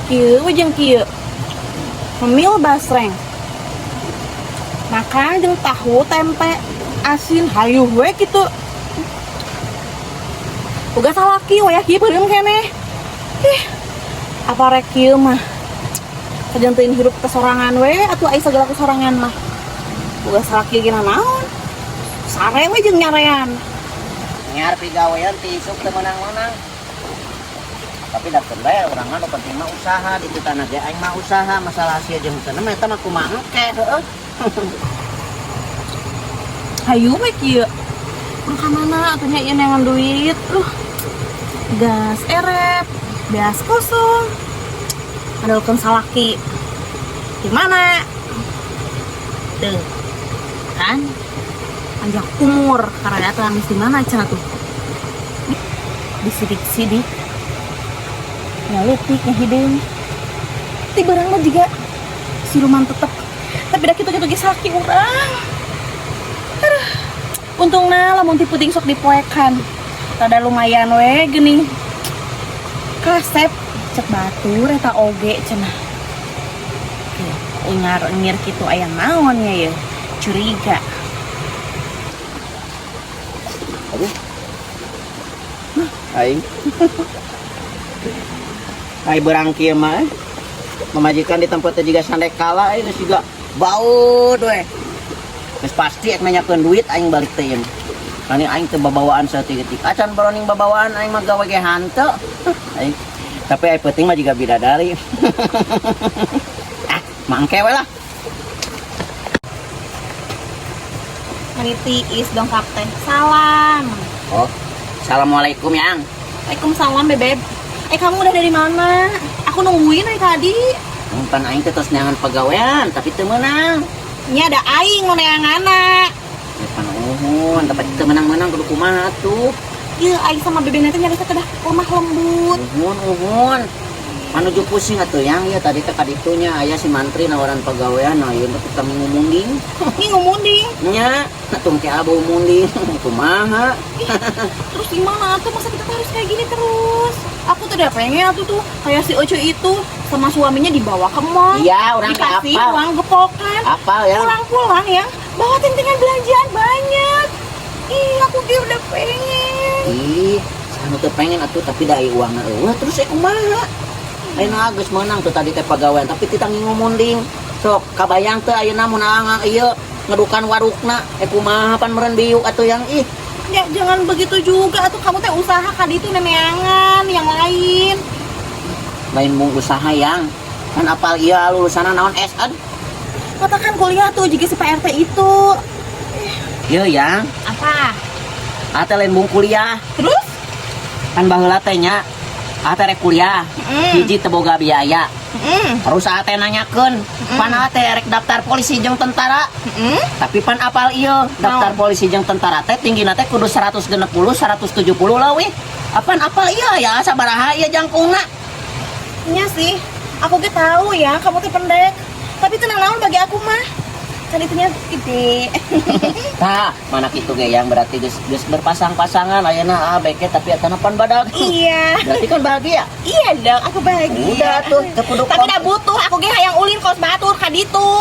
Kieu jeung kieu. Memil basreng. Makan jeung tahu tempe asin hayuh we kitu. Uga salaki we ya kieu beureum keneh. Apa rek kieu mah kajanteun hirup kesorangan we atuh aya sagala kesorangan mah. Uga salaki gina naon? Sare we jeung nyarean. Nyar pigawean ti isuk teu menang-menang. Tapi dapat bae urang mah penting mah usaha di tanah ge aing mah usaha masalah hasil jeung teu eta mah kumaha engke heueuh. Hayu we kieu. Maka mana atunya ieu neangan duit. Gas erep, beas kosong. Adalkeun salaki. Di mana? Tuh. Kan? Anjak umur karena teh geus di mana cenah tuh? Di sidik-sidik. Ngaletik nyahideung. Ti barang mah juga siluman tetep. Tapi dah kitu-kitu ge salaki urang. Untungna lamun ti puting sok dipoekan. Tada lumayan we geuning. Kasep cek batur eta oge cenah. Ungar-ungir kitu aya naon nya ye? Curiga. Aduh. Aing. Ai berang kieu mah memajikan di tempat juga sandekala geus juga baud we. Geus pasti ek nanyakeun duit aing balik teh. Kani aing teu babawaan saeutik-eutik. Acan baroning babawaan aing mah gawe ge hanteu. Aing tapi ai penting mah juga bidadari. Mangke we lah. Maniti is dongkap teh. Salam. Oh. Assalamualaikum yang. Waalaikumsalam bebeb. Kamu udah dari mana? Aku nungguin dari tadi. Umpan aing teh tos neangan pagawean tapi teu meunang. Nya ada aing nu neanganna. Pan uhun, tapi teu menang-menang kudu kumaha atuh. Ieu aing sama bebeb teh nyari kedah rumah lembut. Uhun. Manuju pusing atuh yang ya tadi teh kaditunya aya si mantri nawaran pagawean nah ieu teh kami ngomongin. Ini ngomongin. Nya, atuh ke abo munding kumaha. Terus gimana tuh masa kita harus kayak gini terus? Aku tuh udah pengen tuh kayak si Oce itu sama suaminya dibawa ke mall. Iya, orang dikasih apal. uang gepokan. Apal ya. Pulang-pulang ya, bawa tintingan belanjaan banyak. Ih, aku dia udah pengen. Ih, anu teh pengen atuh tapi da uangna eueuh terus kumaha? Ayeuna geus meunang tuh tadi teh pagawean tapi kita ngomongin sok kabayang teh ayeuna mun ieu ngedukan warukna kumaha pan meureun biuk atuh yang ih. Ya jangan begitu juga tuh kamu teh usaha kaditu neneangan yang lain. Lain mung usaha yang kan apal ieu lulusanna naon SN? Katakan kuliah tuh jika si PRT itu. Ieu yang Apa? ate lain mung kuliah. Terus? Kan baheula teh nya ate rek kuliah. Hiji teu boga biaya. Terus ate nanyakeun, pan ate rek daftar polisi jeung tentara. Tapi pan apal ieu, daftar polisi jeung tentara teh tinggina teh kudu 160 170 leuwih. Apaan apal ieu ya sabaraha ieu jangkungna? Iya sih, aku ge tahu ya kamu teh pendek. Tapi tenang naon bagi aku mah. Kan itunya gede. Tah, mana kitu ge yang berarti geus berpasang-pasangan ayeuna beke tapi atana pan badag. Iya. Berarti kan bahagia. Iya dong, aku bahagia. Udah tuh, teu kudu tapi dah butuh, aku ge hayang ulin kos batur ka ditu.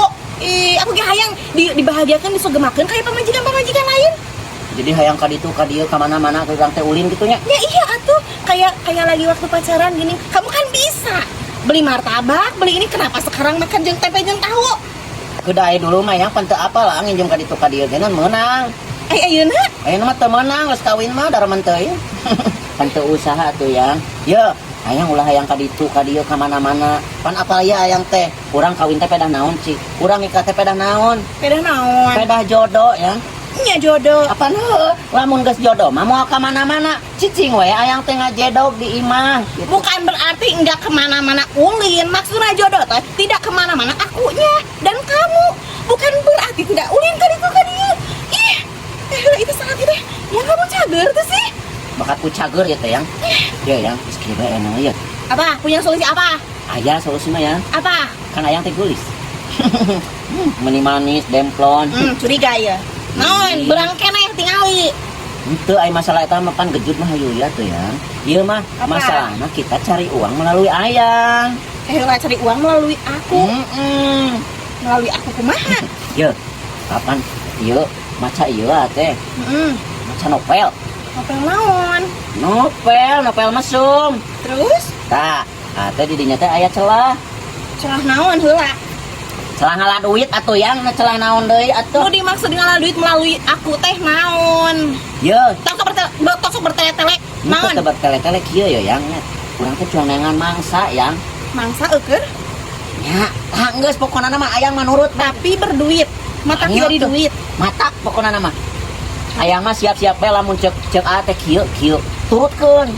Aku ge hayang dibahagiakeun disugemakeun kayak pamajikan-pamajikan lain. Jadi hayang ka ditu ka dieu ka mana-mana ke urang teh ulin kitu nya. Ya iya atuh, kayak lagi waktu pacaran gini. Kamu kan bisa beli martabak, beli ini kenapa sekarang makan jeung tempe jeung tahu? Kuda dulu mah yang pan teu apal lah nginjem ka ditu ka dieu ge meunang. Ayeuna? Ayeuna mah teu meunang geus kawin mah dareman teuing. Pan teu usaha tuh yang. Ye, hayang ulah hayang ka ditu ka dieu ka mana-mana. Pan apal ieu hayang teh. Urang kawin teh pedah naon cik? Urang nikah teh pedah naon? Pedah naon? Pedah jodoh ya. Nya jodoh. Apaan heuh? Lamun geus jodoh mah moal ka mana-mana. Cicing we hayang teh ngajedog di imah. Gitu. Bukan berarti enggak kemana-mana ulin. Maksudnya jodoh teh tidak kemana-mana akunya dan kamu. Bukan berarti tidak ulin kan itu kan dia. Ih, itu sangat itu. Yang kamu cager tuh sih. Bakat ku cager ya teh yang. Ya yang geus kieu bae enak ya. Apa? Punya solusi apa? Aya solusi mah ya. Apa? Kan ayang teh gulis. Meni manis, demplon. Curiga ya. Naon, berang keneh tingali. Itu ay masalah eta mah pan gejut mah hayu ya tuh ya. Ieu mah masalahna kita cari uang melalui ayang. Heula cari uang melalui aku. Melalui aku kumaha? Yo, kapan? Yo, maca ieu teh. Maca novel. Novel naon? Novel mesum. Terus Tah, teh di dinya teh aya celah. celah naon heula? Celah ngalah duit atuh yang celah naon deui Nu atuh. dimaksud ngalah duit melalui aku teh naon? Yo, Tok bertele-tele naon? naon tebet tele-tele kieu yo yang nya. Urang teh cuma nengan mangsa yang. Mangsa eukeun Ya, tah geus pokona mah ayang manurut tapi berduit. Mata Ayo tidak di tuh. duit. Mata pokona mah. Ayang mah siap-siap we lamun cek teh kieu turutkeun.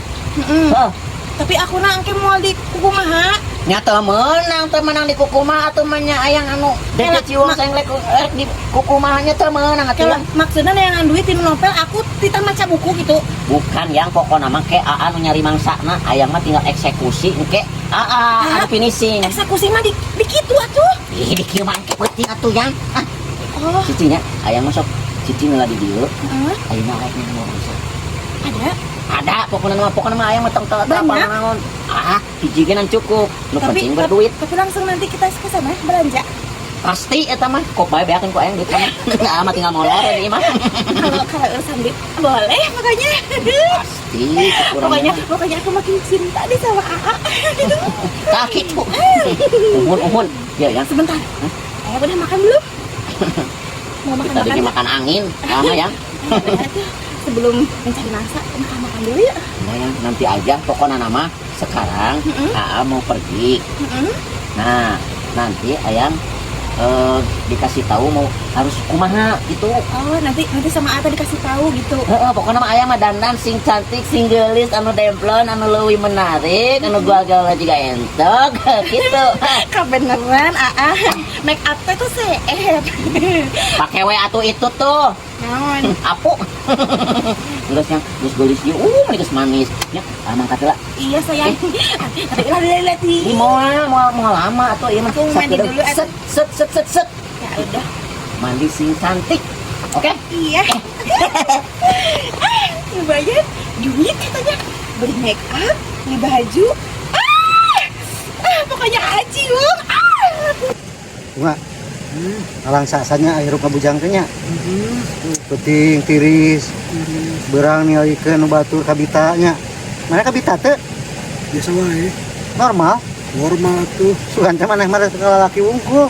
Heuh. Tapi aku na engke moal di kumaha? Nya teu menang di kukumaha atuh mah nya ayang anu Elah, deket ciwang saeng lek di kukumaha nya teu meunang atuh. Kalau maksudnya neangan duit di novel aku tita maca buku gitu. Bukan yang pokona mah ke aa nu nyari mangsana, ayang mah tinggal eksekusi engke aa anu finishing. Eksekusi mah di kitu atuh. Ih di kieu mah engke penting atuh yang. Oh, Cicinya ayang mah sok cici ngeula di dieu. heeh. Ayeuna rek nu Ada. ada pokona mah ayang mah tong teu apa Banyak. naon. Hiji ge nan cukup. Nu penting Tapi berduit. langsung nanti kita ke sana belanja. Pasti eta mah kok bae beakeun ku ayang duit mah. Mah tinggal molor deui mah. Kalau urusan duit boleh makanya. Pasti kurang Pokoknya aku makin cinta deh sama AA. tah kitu. Uhun. Ya yang Sebentar. Ayah udah makan belum? Mau kita makan-makan? makan angin. Lama yang. Sebelum mencari nasa, makan dulu ya. Nah, yang nanti aja pokoknya nama sekarang Aa mau pergi. Nah, nanti ayang dikasih tahu mau harus kumaha gitu. Oh, nanti sama Ata dikasih tahu gitu. Pokoknya mah ayang mah dandan sing cantik, sing gelis, anu demplon, anu leuwih menarik, anu gagal juga entok gitu. Kebeneran, AA. Make up tuh seet. Pakai we atuh itu tuh. Naon? Apu. Geus yang geus ieu geus manis. Ya, mangkat heula. Iya sayang. Lihat Ini mau lama atau iya mah Tuh, mandi dulu, atuh. set Ya udah. mandi sing cantik. Oke? Iya. Lumayan duit katanya. Beli make up, beli baju. Pokoknya aji, Bang. Bunga, alang sasanya hirup kabujang teh nya. Penting tiris. Berang nilikeun nu batur kabitanya. Mana kabita teh? Biasa wae, Normal. normal tuh. Sugan teh maneh mah lalaki wungkul.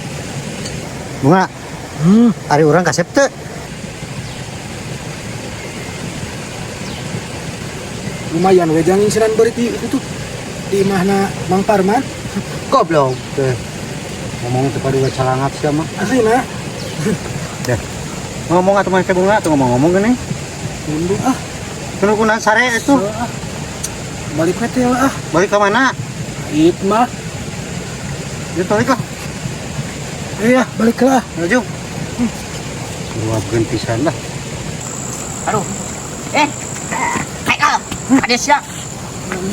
Bunga, ari urang kasep teh. Lumayan we jang insiran berarti itu tuh di mana Mang Parman. Goblok teh. Ngomong teh padu calangat sia mah. Akhirnya Ngomong atuh mah teh Bunga atuh ngomong-ngomong geuning. mundur Kunaon kunaon sare itu? balik mete lah Balik ke mana? it mah Dia balik lah. iya balik lah. Maju. Dua gentisan lah. Aduh. Haikal. Ada siap.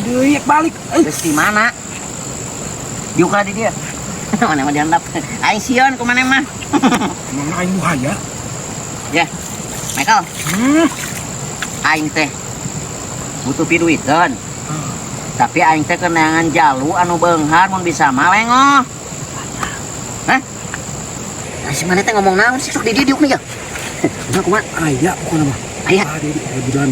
Deui balik. Terus di mana? Diukur di dia. Mana mah diandap. Aing sieun ku maneh mah. Mana aing buaya? Ya. Michael. Aing teh butuh piduiteun. Tapi aing teh kenangan jalu anu beunghar mun bisa mah lengoh. Hah? Si mana teh ngomong naon sih sok di diuk nih ya. Nah, kumaha? Aya pokona mah. Aya. Di bulan.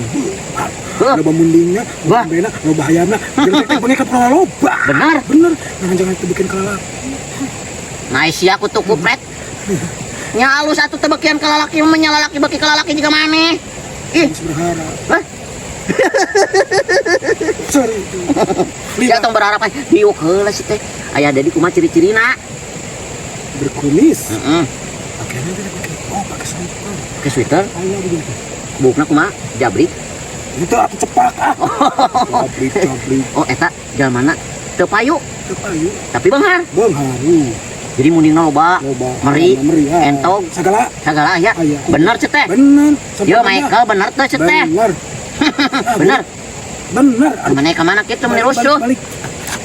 Heuh. Ada bamundingnya, Wah. bena, no bahayana. Jadi teh boneka pernah loba. Bener. Bener. Jangan itu bikin kelelak. Nah, isi aku tuh kupret. Nya alus atuh teh bagian ka lalaki mah nya lalaki bagi ka lalaki juga maneh. Ih, Harus berharap. hah? Sorry. Sia tong berharap diuk heula si teh. Aya dedi kumaha ciri-cirina? Berkumis. Heeh. Pakaiannya tidak pakai. Oh, pakai sweater. Ke sweater, Aya begitu. bukna kumaha? Jabrik. Itu aku cepak ah. Cabrik. Oh, eta jalmana teu payu, Itu payu. tapi beunghar. Bang haru. Jadi mundingna loba, Loba. meri, Meri. entog, Segala. sagala aya. Aya. Bener cet teh. Bener. Yo Michael bener teh cet teh. Bener. Bener. Bener. Mana ka mana kitu meni rusuh. Balik.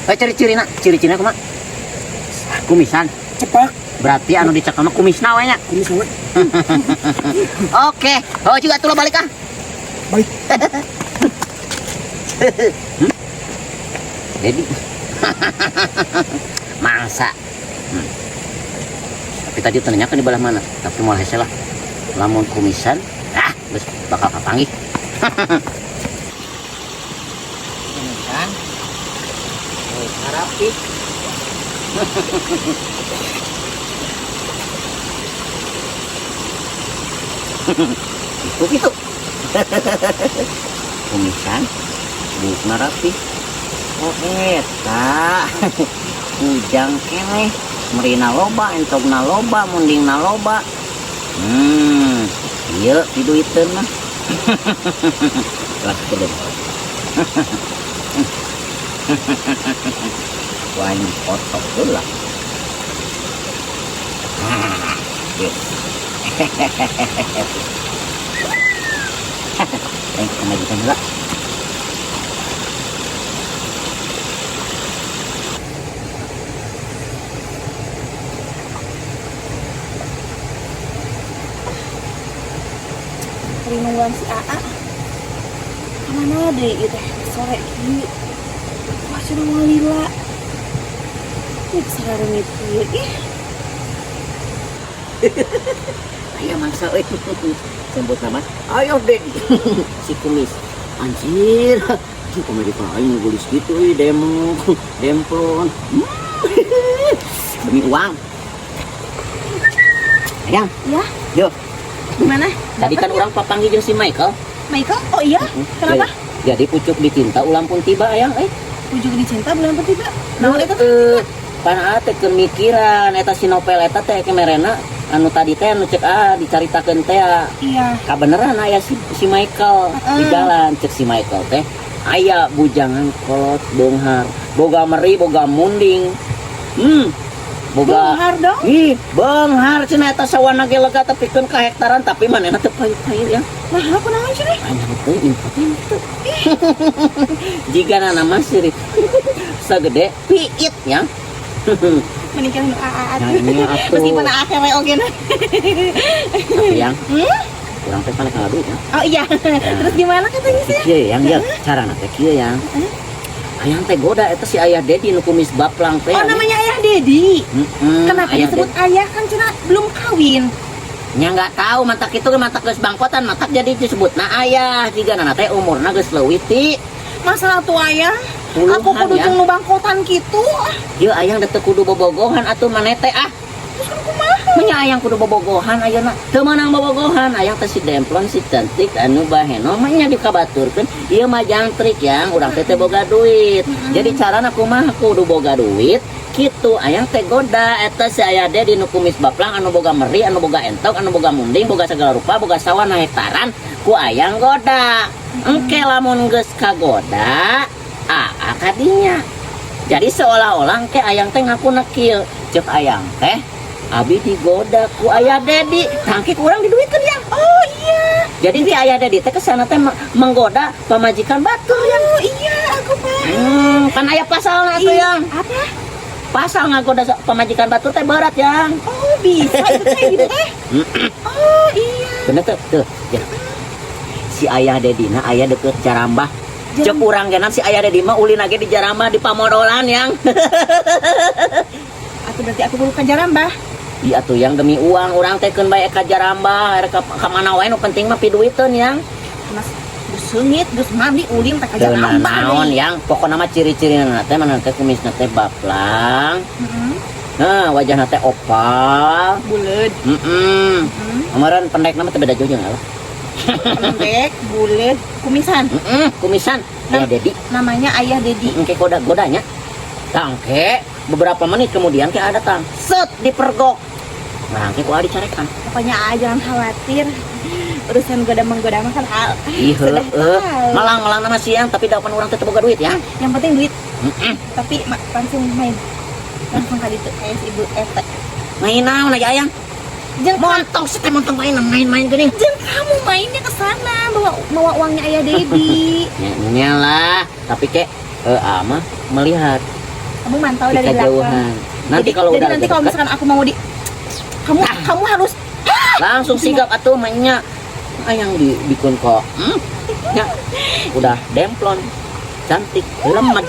Ciri-cirina, ciri-cirina kumaha? Kumisan. Cepak. Berarti anu dicekal mah kumisna we nya. Kumis awe. Oke. Oh juga tuh lo balik ah. Balik. Jadi mangsa. Tapi tadi ternyata di belah mana? Tapi malah salah. Lamun kumisan, geus bakal kapanggih. Kumisan. Harapi. Itu. Kumisan. Buk narapi. Oh eta. Ujang keneh. Merina loba, entogna loba, mundingna loba. Iya, diduiteun mah. Lah kedep. Wah, ini foto heula. Kena gitu heula. Hari nungguan si AA kemana deh itu sore ini masih nunggu lila ini sekarang itu ih Ayo mangsa euy. Sebut nama. Ayo deh. Si kumis. Anjir. Itu komedi paling nulis gitu demo, demplon. Demi uang. Ayang. ya Yuk. gimana Tadi kan orang papanggil jeung si Michael. Michael oh iya kenapa Jadi pucuk dicinta ulang pun tiba ayang ujung dicinta bulan petiba naon itu Pana teh kemikiran eta si novel eta teh kemerena anu tadi teh anu cek dicaritakeun teh iya kabeneran aya si Michael di jalan cek si Michael teh aya bujangan kolot beunghar boga meri boga munding boga beunghar dong ih beunghar cenah eta sawana ge lega tepikeun ka hektaran tapi manehna teu pahit-pahit ya nah aku naon sih deh anya teh info jika nama sirip sagede piit ya menikah nu AA Nah, ini atuh. meskipun AA cewek oge na tapi yang kurang teh paling kalah duit ya oh iya terus gimana katanya sih kieu yang ya carana teh kieu yang ayang teh goda eta si ayah Dedi nu kumis baplang teh oh namanya ayah Dedi kenapa ayah disebut ayah kan cina belum kawin nya nggak tahu mantak itu mantak geus bangkotan mantak jadi disebutna ayah jika nana teh umurna geus leuwih ti masalah tuh ayah puluhan aku kudu ya. jeung nu bangkotan gitu Ieu ayang teh kudu bobogohan atuh maneh teh terus kan kumaha Nya ayang kudu bobogohan ayeuna teu meunang bobogohan ayang teh si demplon si cantik anu baheno mah nya dikabaturkeun ieu mah jangtrik yang urang teh boga duit jadi carana kumaha kudu boga duit kitu ayang teh goda eta si aya Dedi nu kumis baplang anu boga meri anu boga entok anu boga munding boga segala rupa boga sawana hektaran ku ayang goda engke lamun geus kagoda kadinya jadi seolah-olah engke ayang teh ngakuna kieu ceuk ayang teh abi digoda ku ayah Dedi tangkik urang diduitkeun yang oh iya jadi si ayah Dedi teh kesana teh menggoda pamajikan batur yang oh iya aku paham kan aya pasalna tuh yang apa pasal ngagoda pamajikan batur teh berat yang oh bisa itu teh gitu teh oh iya bener tuh ya. Si ayah Dedi na ayah deket Jarambah cek urang genap si ayah Dedi mah ulin lagi di Jarambah di Pamodolan yang aku berarti aku kudu ka Jarambah iya tuh yang demi uang orang teken bae ka Jarambah ka mana wae nu penting mah piduiteun yang mas seungit geus mandi ulin teh ka Teu Jarambah naon yang pokona mah ciri-cirina teh mana teh kumisna teh baplang nah wajahna teh opal buleud kemarin pendek nama teh beda jauh lah pendek buleud kumisan kumisan ayah Dedi namanya ayah Dedi engke godanya tangke beberapa menit kemudian ke ada tang set dipergok nah engke kuali dicarekan pokoknya jangan khawatir urusan goda-menggoda mah kan sudah malang nama siang tapi dapat orang tetep boga duit ya yang penting duit tapi langsung main langsung kali itu kayak si ibu Ete main naon aja ayang jangan montong sih montong main gini jangan kamu mainnya ke sana bawa uangnya ayah Dedi ya lah tapi kek ama melihat kamu mantau di dari belakang kejauhan nanti kalau jadi udah nanti kalau misalkan aku mau kamu harus langsung sigap atuh mainnya ayang dibikun kok ya udah demplon cantik lemah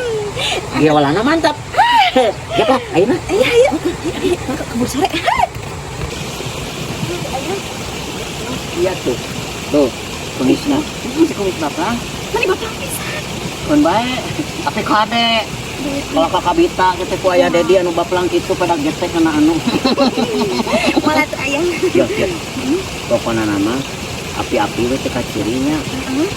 dia walana mantap Ya Pak, ayo na. Ayo. Keburu sore. Iya tuh. Tuh, kumisna. Si kumis Bapak. Mani bapak pisan. Kun bae. Tapi kade. Kalau kakak Bita kita ku aya Dedi anu baplang kitu pada getek kana anu. Malah tuh ayang. Ya. Pokona nama api-api we teh cirinya.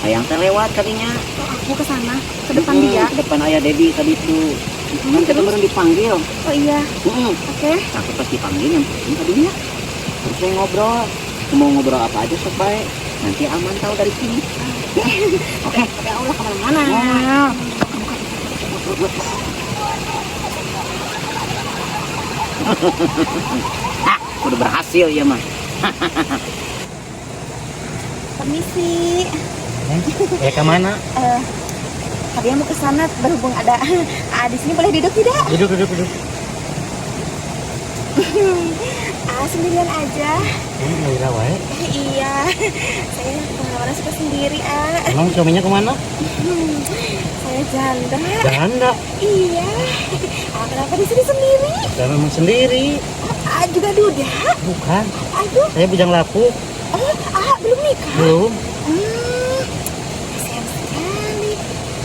Hayang teh lewat kadinya. Aku ke sana, ke depan dia. Ke depan aya Dedi tadi tuh. Kan kita baru dipanggil. Oh iya. Oke. Aku pas dipanggil nyamperin tadinya. Terus saya ngobrol. Mau ngobrol apa aja sok bae. Nanti aman tahu dari sini. Oke. Ya Allah kemana-mana. Udah berhasil ya mah. Permisi. Ke mana? Tadi mau ke sana berhubung ada di sini boleh duduk tidak? Duduk. Sendirian aja. Ini lagi wae. Iya. Saya kemana-mana suka sendiri, Emang suaminya kemana? Saya janda. Janda. Iya. Kenapa di sini sendiri? Saya memang sendiri. Juga duda. Bukan. Aduh. Saya bujang lapuk. Belum nikah. Belum. Kasihan sekali.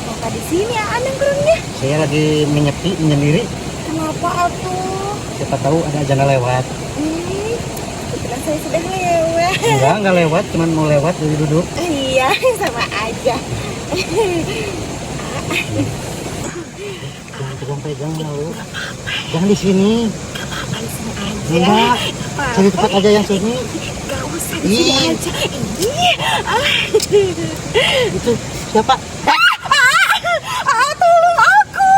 Kenapa di sini aneh kurangnya? Saya lagi menyepi menyendiri. Kenapa atuh? Siapa tahu ada janda lewat. Kebetulan saya sudah lewat. Enggak lewat, cuman mau lewat jadi duduk. Iya, sama aja. Jangan pegang lalu. Jangan di sini. Apa di sini aja? Enggak. Cari tempat aja yang sunyi. Gak usah di sini aja. Itu siapa? Tolong aku.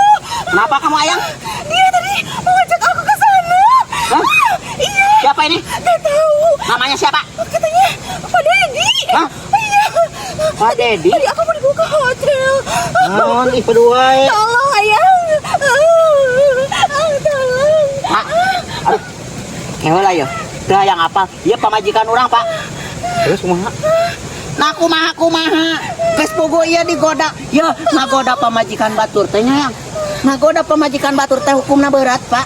Kenapa kamu ayang? Dia tadi mau ngajak aku ke sana. Hah? Iya. Siapa ini? Gak tahu. Namanya siapa? Katanya Pak Dedi. Hah? Iya. Pak Dedi? Tadi aku mau dibawa ke hotel. Non, ieu berdua. Tolong ayang. Tolong. Pak. Aduh. Kewe lah ya. Dah yang apa? Dia pamajikan orang, Pak. Terus kumaha? Nah, kumaha. Geus bogo ieu digoda. Ya, ngagoda pamajikan batur teh nya yang. Ngagoda pamajikan batur teh hukumna berat, Pak.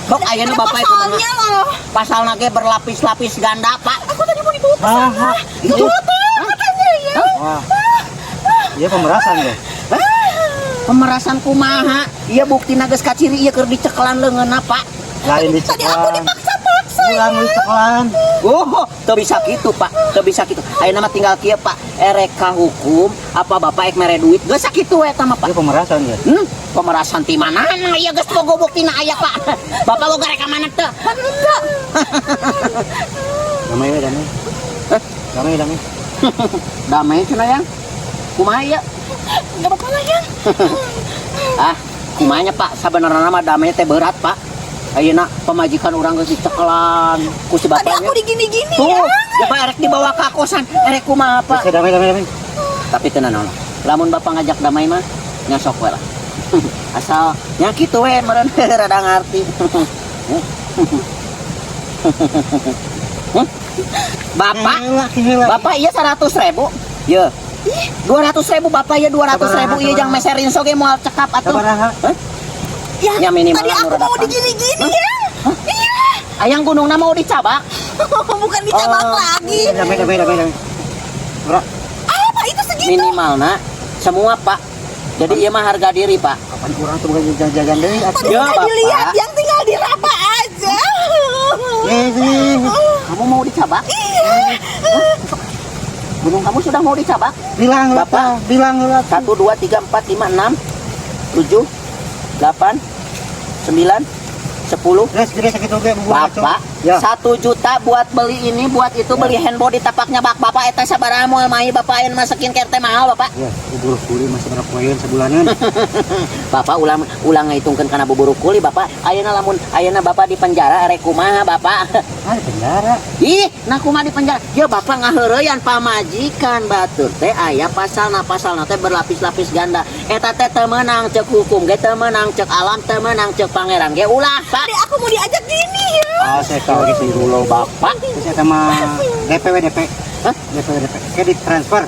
Bok ayeuna Bapak kumaha? Pasalnya loh. Pasalna ge berlapis-lapis ganda, Pak. Aku tadi mau dibawa ke sana. Itu Katanya ya. Wah. Iya pemerasan deh. pemerasan kumaha? Iya buktina geus kaciri ieu keur dicekelan leungeunna, Pak. Lain di Tadi aku dipaksa-paksa. Pulang di sekolah. Oh, teu bisa kitu, Pak. Teu bisa kitu. Ayeuna mah tinggal kieu, Pak. Erek ka hukum apa Bapak ek mere duit? Geus sakitu eta mah, Pak. Iya pemerasan ya. Pemerasan ti manana? Ieu geus bogo buktina aya, Pak. Bapak boga rek ka mana teu? Henteu. Damai we damai. Damai. Damai cenah yang. Kumaha ieu? Gak apa-apa lah yang. Kumanya Pak, sebenarnya mah damai teh berat, Pak. Ayeuna pemajikan orang geus dicekelan ku si Tadi bapaknya. aku digini-gini Tuh, ya. ya Pak erek dibawa ka kosan, erek kumaha, Pak. Bisa damai. Tapi tenan naon. Lamun Bapak ngajak damai mah nya sok we lah. Asal nya kitu we meureun rada ngarti. Bapak iya 100.000. Ye. 200.000 Bapak ya 200.000 ieu jang meserin soge moal cekap atuh. Sabaraha? Ya, Ya, minimal tadi aku murah mau datang. digini-gini ya. Iya. Ayang gunungna mau dicabak. Bukan dicabak lagi. Damai. Ora, Apa itu segitu? Minimal nak semua Pak. Jadi ieu mah harga diri Pak. kapan kurang tuh bukan jajan deui atuh. Tadi Ya, udah Bapak. dilihat yang tinggal diraba aja. Kamu mau dicabak? Iya. Gunung kamu sudah mau dicabak? Bilang lah, Bapak. bilang lah. 1 2 3 4 5 6 7 8 9 10. Terus gede sakit oge bubur aco. Bapak, Ya. 1 juta buat beli ini, buat itu, beli handphone di tapaknya Bapak eta sabaraha moal mai Bapak ayeuna mah skincare teh mahal Bapak. Ya, bubur kuli masih berapa poin sebulanan. Bapak ulang ngitungkeun kana bubur kuli Bapak. Ayeuna Bapak di penjara erek kumaha Bapak? Di penjara. Ih, nah kumaha di penjara? Ya Bapak ngaheureuyan pamajikan batur teh aya pasalna teh berlapis-lapis ganda. Eta teh teu meunang ceuk hukum ge, teu meunang ceuk alam, teu meunang ceuk pangeran ge ulah Pak. Tadi aku mau diajak gini ya. Saya tahu gitu dulu Bapak. Saya sama DP. Hah? DP. Kredit transfer.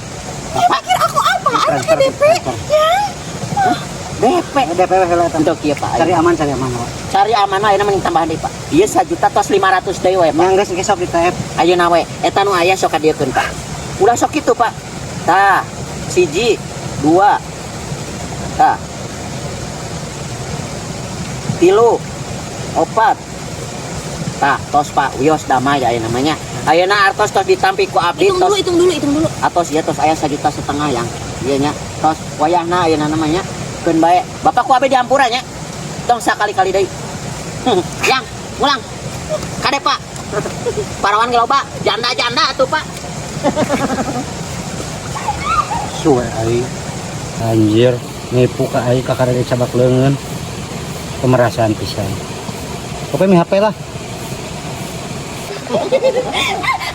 Ya pikir aku apa? Anak Transfer, DP. transfer. Ya. DP. DP heula eta. Untuk kieu Pak. Cari aman. Cari aman mah ayeuna mending tambahan deui Pak. Ieu 1 juta tos 500 deui we Pak. Yang geus gesok di TF. Ayeuna we eta nu aya sok kadiekeun Pak. Ulah sok kitu Pak. Tah, 1 2 tah. 3 4 tah tos Pak wios damai aya namanya. Ayeuna artos tos ditampi ku abdi tos. Hitung dulu. Atos ya tos aya 1,5 juta yang ieu nya tos wayahna ayeuna namanya keun bae. Bapak ku abdi diampura nya. Tong sakali-kali deui. Yang ulang. Kade Pak. Parawan ge loba, janda-janda atuh Pak. Suwe ai. Anjir, nipu ka ai ka karek cabak leungeun. Pemerasan pisan. Oke mi HP lah.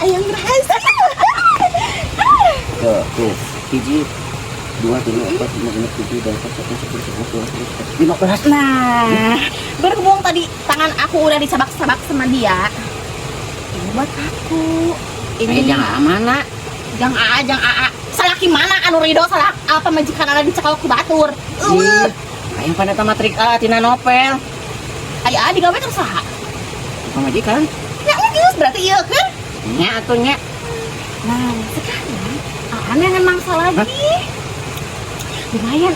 Ayang berhasil. Tuh, 1 2 3 4 5 6 7 8 9 10 11 12 Nah, berhubung tadi tangan aku udah dicabak-cabak sama dia, ini buat aku. ini jangan mana Jang AA. Salaki mana anu Rido salah apa majikan ada dicekal ku batur. ayo pada tamatrik tina novel Aya digawe tersaha. pamajikan Ya geus berarti ieu kan. nya atunya Nah, sekarang Aan yang mangsa lagi. Lumayan,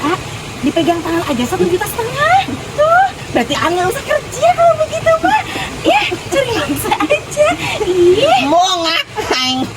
dipegang tangan aja 1,5 juta. Tuh, berarti Aan nggak usah kerja kalau begitu, Pak. Ya, cari mangsa aja. Ih, mau ngapain